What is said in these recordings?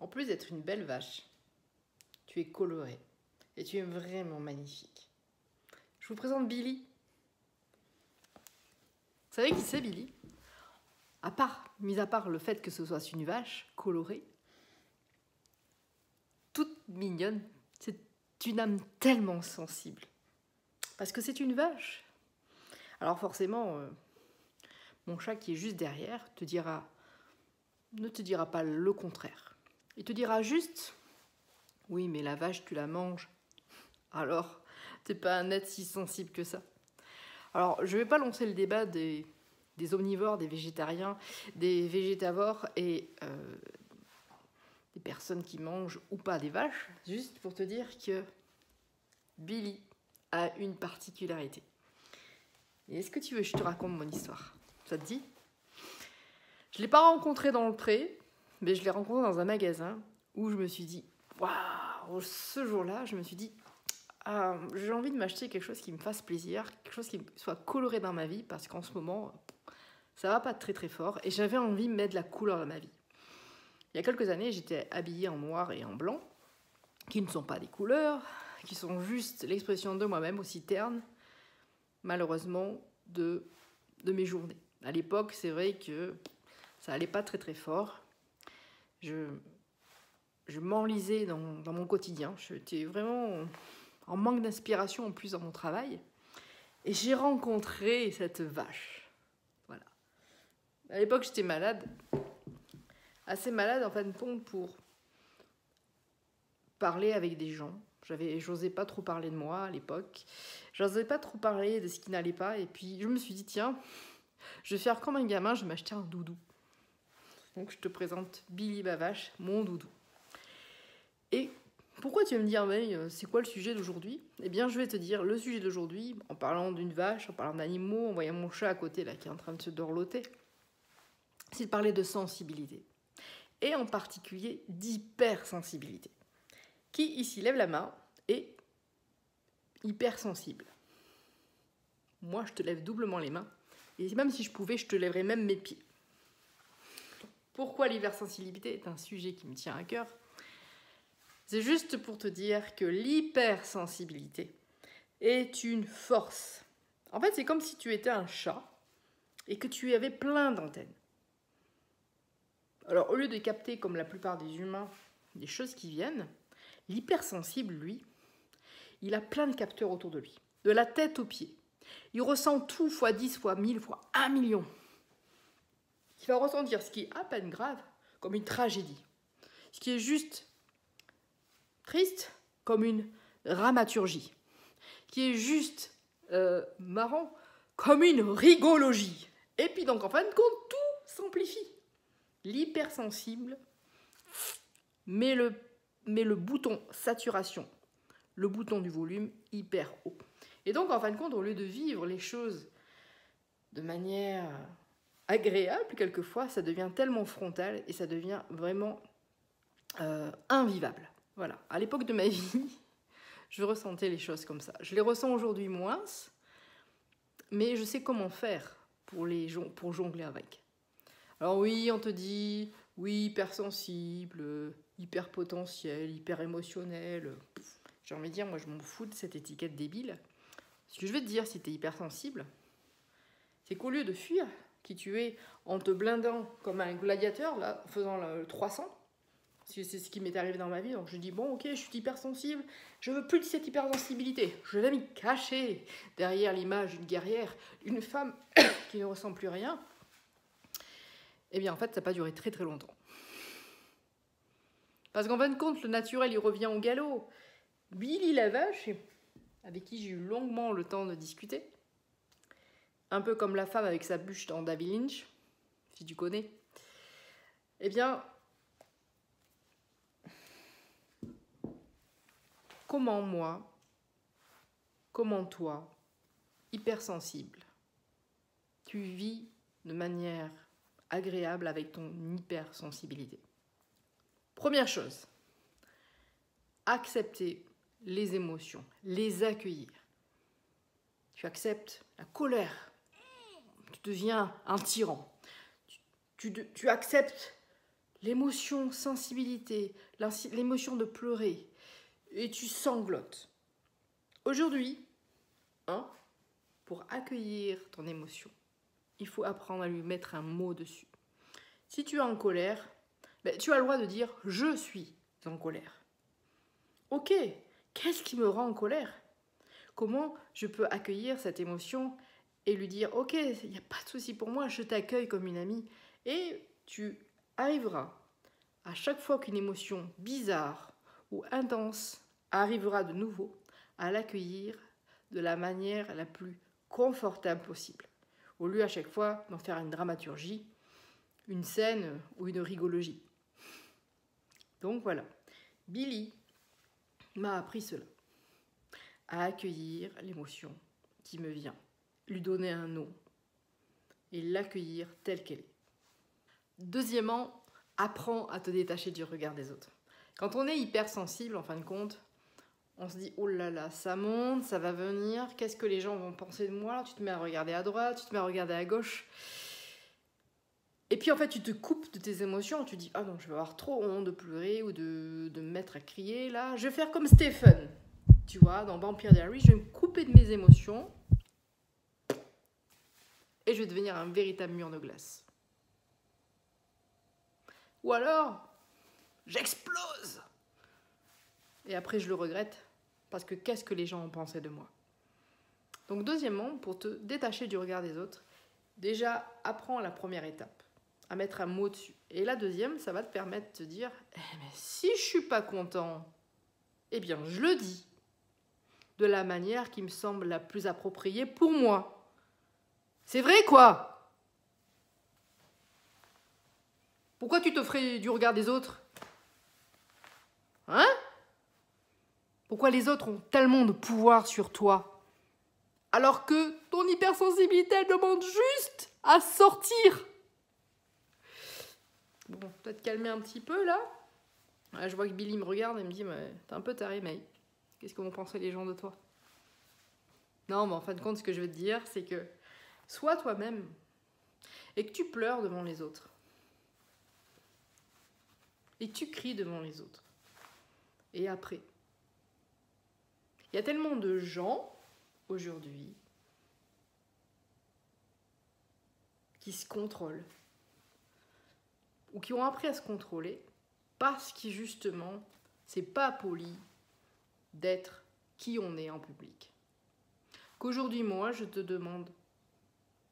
En plus d'être une belle vache, tu es colorée et tu es vraiment magnifique. Je vous présente Billy. Vous savez qui c'est Billy? Mis à part le fait que ce soit une vache colorée, toute mignonne, c'est une âme tellement sensible. Parce que c'est une vache. Alors forcément, mon chat qui est juste derrière ne te dira pas le contraire. Il te dira juste, oui mais la vache tu la manges. Alors, t'es pas un être si sensible que ça. Alors, je vais pas lancer le débat des omnivores, des végétariens, des végétavores et des personnes qui mangent ou pas des vaches, juste pour te dire que Billy a une particularité. Et est-ce que tu veux que je te raconte mon histoire? Ça te dit? Je l'ai pas rencontré dans le pré, mais je l'ai rencontré dans un magasin où je me suis dit, waouh, ce jour-là, je me suis dit, j'ai envie de m'acheter quelque chose qui me fasse plaisir, quelque chose qui soit coloré dans ma vie, parce qu'en ce moment, ça va pas très très fort, et j'avais envie de mettre de la couleur dans ma vie. Il y a quelques années, j'étais habillée en noir et en blanc, qui ne sont pas des couleurs, qui sont juste l'expression de moi-même, aussi terne, malheureusement, de mes journées. À l'époque, c'est vrai que ça allait pas très très fort. Je m'enlisais dans mon quotidien. J'étais vraiment en manque d'inspiration en plus dans mon travail. Et j'ai rencontré cette vache. Voilà. À l'époque, j'étais malade. Assez malade en fin de compte pour parler avec des gens. J'osais pas trop parler de moi à l'époque. J'osais pas trop parler de ce qui n'allait pas. Et puis je me suis dit, tiens, je vais faire comme un gamin, je vais m'acheter un doudou. Donc je te présente Billy ma vache, mon doudou. Et pourquoi tu vas me dire, mais c'est quoi le sujet d'aujourd'hui? Eh bien, je vais te dire le sujet d'aujourd'hui, en parlant d'une vache, en parlant d'animaux, en voyant mon chat à côté là qui est en train de se dorloter, c'est de parler de sensibilité. Et en particulier d'hypersensibilité. Qui ici lève la main est hypersensible? Moi, je te lève doublement les mains. Et même si je pouvais, je te lèverais même mes pieds. Pourquoi l'hypersensibilité est un sujet qui me tient à cœur? C'est juste pour te dire que l'hypersensibilité est une force. En fait, c'est comme si tu étais un chat et que tu avais plein d'antennes. Alors, au lieu de capter, comme la plupart des humains, des choses qui viennent, l'hypersensible, lui, il a plein de capteurs autour de lui, de la tête aux pieds. Il ressent tout fois 10, fois 1000, fois 1 million. Il va ressentir ce qui est à peine grave comme une tragédie. Ce qui est juste triste comme une dramaturgie. Ce qui est juste marrant comme une rigologie. Et puis donc en fin de compte, tout s'amplifie. L'hypersensible met le bouton saturation, le bouton du volume hyper haut. Et donc en fin de compte, au lieu de vivre les choses de manière agréable, quelquefois, ça devient tellement frontal et ça devient vraiment invivable. Voilà. À l'époque de ma vie, je ressentais les choses comme ça. Je les ressens aujourd'hui moins, mais je sais comment faire pour jongler avec. Alors oui, on te dit, oui, hypersensible, hyperpotentiel, hyper émotionnel. J'ai envie de dire, moi je m'en fous de cette étiquette débile. Ce que je vais te dire, si tu es hypersensible, c'est qu'au lieu de fuir qui tu es en te blindant comme un gladiateur, là, en faisant le 300, c'est ce qui m'est arrivé dans ma vie, donc je dis, bon, ok, je suis hypersensible, je veux plus de cette hypersensibilité. Je vais m'y cacher derrière l'image d'une guerrière, une femme qui ne ressent plus rien. Eh bien, en fait, ça n'a pas duré très très longtemps. Parce qu'en fin de compte, le naturel, il revient au galop. Billy la vache, avec qui j'ai eu longuement le temps de discuter, un peu comme la femme avec sa bûche dans David Lynch, si tu connais, eh bien, comment moi, comment toi, hypersensible, tu vis de manière agréable avec ton hypersensibilité? Première chose, accepter les émotions, les accueillir. Tu acceptes la colère, tu deviens un tyran. Tu acceptes l'émotion sensibilité, l'émotion de pleurer, et tu sanglotes. Aujourd'hui, pour accueillir ton émotion, il faut apprendre à lui mettre un mot dessus. Si tu es en colère, tu as le droit de dire « je suis en colère ». Ok, qu'est-ce qui me rend en colère? Comment je peux accueillir cette émotion et lui dire « ok, il n'y a pas de souci pour moi, je t'accueille comme une amie ». Et tu arriveras, à chaque fois qu'une émotion bizarre ou intense arrivera de nouveau, à l'accueillir de la manière la plus confortable possible, au lieu à chaque fois d'en faire une dramaturgie, une scène ou une rigologie. Donc voilà, Billy m'a appris cela, à accueillir l'émotion qui me vient, lui donner un nom et l'accueillir telle qu'elle est. Deuxièmement, apprends à te détacher du regard des autres. Quand on est hypersensible, en fin de compte, on se dit « oh là là, ça monte, ça va venir, qu'est-ce que les gens vont penser de moi ?» Tu te mets à regarder à droite, tu te mets à regarder à gauche. Et puis en fait, tu te coupes de tes émotions, tu dis « ah non, je vais avoir trop honte de pleurer ou de me mettre à crier, là. Je vais faire comme Stephen, tu vois, dans Vampire Diaries, je vais me couper de mes émotions et je vais devenir un véritable mur de glace. Ou alors, j'explose. Et après, je le regrette, parce que qu'est-ce que les gens ont pensé de moi? Donc deuxièmement, pour te détacher du regard des autres, déjà, apprends la première étape, à mettre un mot dessus. Et la deuxième, ça va te permettre de te dire « mais si je suis pas content, eh bien, je le dis de la manière qui me semble la plus appropriée pour moi. C'est vrai, quoi? Pourquoi tu te ferais du regard des autres? Hein? Pourquoi les autres ont tellement de pouvoir sur toi? Alors que ton hypersensibilité, elle demande juste à sortir. Bon, peut-être calmer un petit peu, là. Ouais, je vois que Billy me regarde et me dit « t'es un peu taré, May. Qu'est-ce que vont penser les gens de toi ?» Non, mais en fin de compte, ce que je veux te dire, c'est que sois toi-même et que tu pleures devant les autres. Et tu cries devant les autres. Et après, il y a tellement de gens, aujourd'hui, qui se contrôlent ou qui ont appris à se contrôler parce que, justement, c'est pas poli d'être qui on est en public. Qu'aujourd'hui, moi, je te demande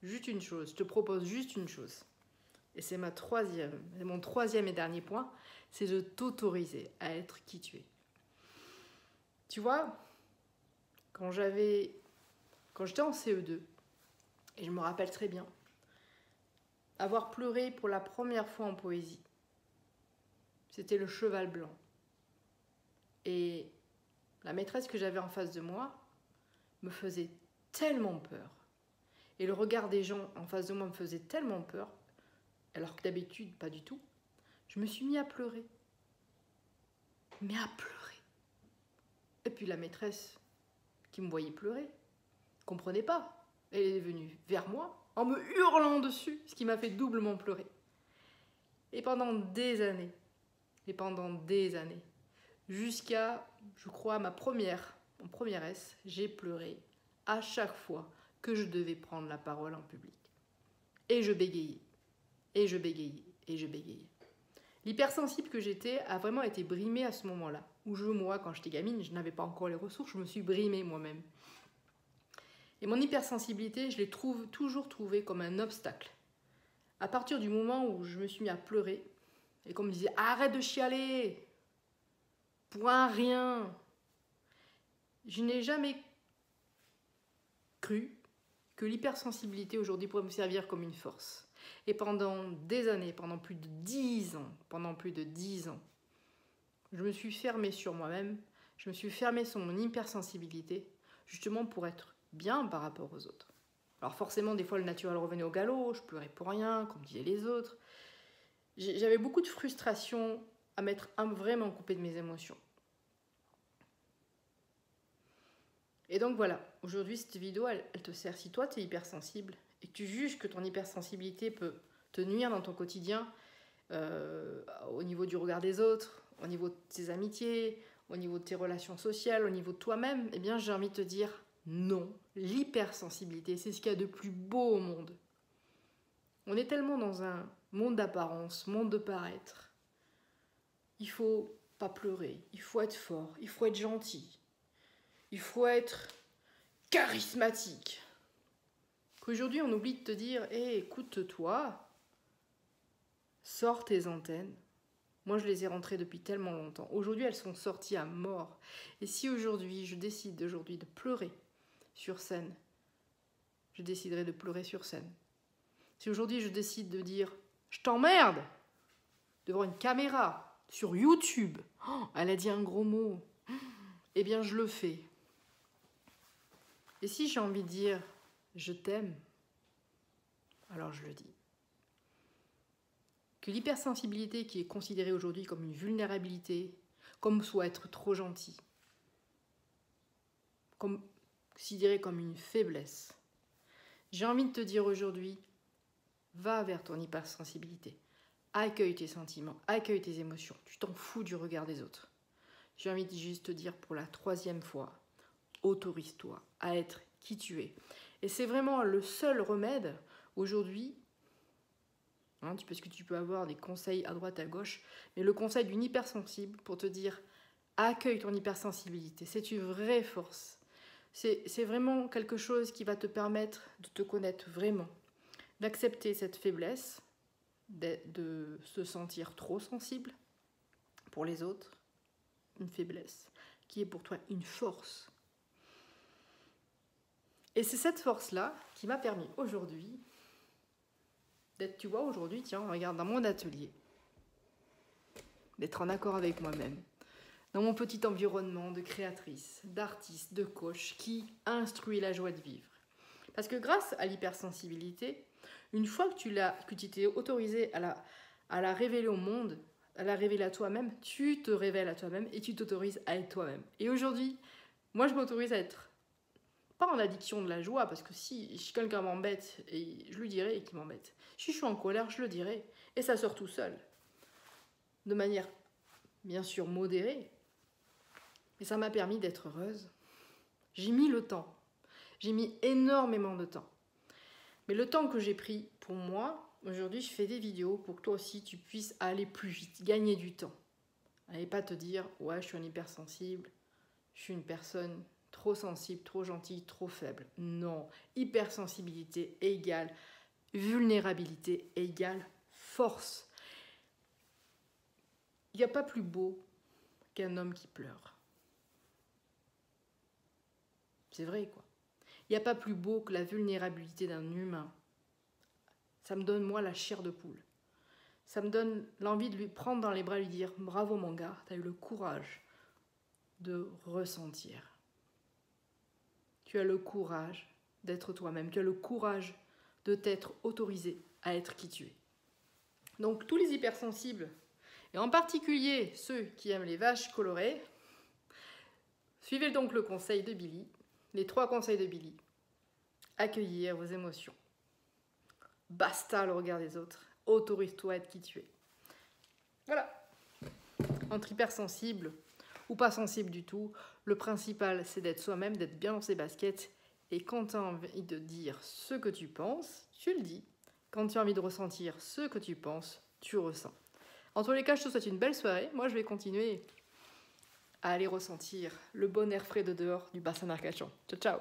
juste une chose, je te propose juste une chose. Et c'est mon troisième et dernier point, c'est de t'autoriser à être qui tu es. Tu vois, quand j'étais en CE2, et je me rappelle très bien, avoir pleuré pour la première fois en poésie, c'était Le Cheval Blanc. Et la maîtresse que j'avais en face de moi me faisait tellement peur. Et le regard des gens en face de moi me faisait tellement peur, alors que d'habitude, pas du tout. Je me suis mis à pleurer. Mais à pleurer. Et puis la maîtresse qui me voyait pleurer, comprenait pas. Elle est venue vers moi en me hurlant dessus, ce qui m'a fait doublement pleurer. Et pendant des années, jusqu'à, je crois, mon première S, j'ai pleuré à chaque fois que je devais prendre la parole en public. Et je bégayais, et je bégayais, et je bégayais. L'hypersensible que j'étais a vraiment été brimée à ce moment-là. Où moi, quand j'étais gamine, je n'avais pas encore les ressources, je me suis brimée moi-même. Et mon hypersensibilité, je l'ai toujours trouvée comme un obstacle. À partir du moment où je me suis mis à pleurer, et qu'on me disait « arrête de chialer, pour un rien », je n'ai jamais cru que l'hypersensibilité aujourd'hui pourrait me servir comme une force. Et pendant des années, pendant plus de 10 ans, je me suis fermée sur moi-même, je me suis fermée sur mon hypersensibilité, justement pour être bien par rapport aux autres. Alors forcément, des fois, le naturel revenait au galop, je pleurais pour rien, comme disaient les autres. J'avais beaucoup de frustration à m'être vraiment coupée de mes émotions. Et donc voilà, aujourd'hui, cette vidéo, elle te sert. Si toi, tu es hypersensible et que tu juges que ton hypersensibilité peut te nuire dans ton quotidien, au niveau du regard des autres, au niveau de tes amitiés, au niveau de tes relations sociales, au niveau de toi-même, eh bien j'ai envie de te dire non. L'hypersensibilité, c'est ce qu'il y a de plus beau au monde. On est tellement dans un monde d'apparence, monde de paraître. Il faut pas pleurer, il faut être fort, il faut être gentil, il faut être charismatique. Qu'aujourd'hui on oublie de te dire hey, écoute-toi, sors tes antennes. Moi je les ai rentrées depuis tellement longtemps. Aujourd'hui elles sont sorties à mort. Et si aujourd'hui je décide de pleurer sur scène, je déciderai de pleurer sur scène. Si aujourd'hui je décide de dire je t'emmerde devant une caméra sur YouTube, oh, elle a dit un gros mot, eh bien je le fais. Et si j'ai envie de dire je t'aime, alors je le dis. Que l'hypersensibilité qui est considérée aujourd'hui comme une vulnérabilité, comme soit être trop gentil, comme considérée comme une faiblesse, j'ai envie de te dire aujourd'hui, va vers ton hypersensibilité. Accueille tes sentiments, accueille tes émotions. Tu t'en fous du regard des autres. J'ai envie de juste te dire pour la 3e fois, autorise-toi à être qui tu es. Et c'est vraiment le seul remède aujourd'hui, parce que tu peux avoir des conseils à droite, à gauche, mais le conseil d'une hypersensible pour te dire accueille ton hypersensibilité. C'est une vraie force. C'est vraiment quelque chose qui va te permettre de te connaître vraiment, d'accepter cette faiblesse, de se sentir trop sensible pour les autres, une faiblesse, qui est pour toi une force. Et c'est cette force-là qui m'a permis aujourd'hui d'être, tu vois, aujourd'hui, tiens, regarde, dans mon atelier, d'être en accord avec moi-même, dans mon petit environnement de créatrice, d'artiste, de coach, qui instruit la joie de vivre. Parce que grâce à l'hypersensibilité, une fois que tu t'es autorisé à la révéler au monde, à la révéler à toi-même, tu te révèles à toi-même et tu t'autorises à être toi-même. Et aujourd'hui, moi je m'autorise à être, pas en addiction de la joie, parce que si quelqu'un m'embête, et je lui dirai qu'il m'embête. Si je suis en colère, je le dirai. Et ça sort tout seul. De manière, bien sûr, modérée. Mais ça m'a permis d'être heureuse. J'ai mis le temps. J'ai mis énormément de temps. Mais le temps que j'ai pris pour moi, aujourd'hui, je fais des vidéos pour que toi aussi, tu puisses aller plus vite, gagner du temps. Allez pas te dire, ouais, je suis un hypersensible, je suis une personne trop sensible, trop gentille, trop faible. Non, hypersensibilité égale vulnérabilité égale force. Il n'y a pas plus beau qu'un homme qui pleure. C'est vrai, quoi. Il n'y a pas plus beau que la vulnérabilité d'un humain. Ça me donne, moi, la chair de poule. Ça me donne l'envie de lui prendre dans les bras et lui dire « Bravo, mon gars, tu as eu le courage de ressentir. Tu as le courage d'être toi-même. Tu as le courage de t'être autorisé à être qui tu es. » Donc, tous les hypersensibles, et en particulier ceux qui aiment les vaches colorées, suivez donc le conseil de Billy, les 3 conseils de Billy. Accueillir vos émotions. Basta le regard des autres. Autorise-toi à être qui tu es. Voilà. Entre hypersensible ou pas sensible du tout, le principal, c'est d'être soi-même, d'être bien dans ses baskets. Et quand tu as envie de dire ce que tu penses, tu le dis. Quand tu as envie de ressentir ce que tu penses, tu ressens. En tous les cas, je te souhaite une belle soirée. Moi, je vais continuer à aller ressentir le bon air frais de dehors du bassin d'Arcachon. Ciao, ciao.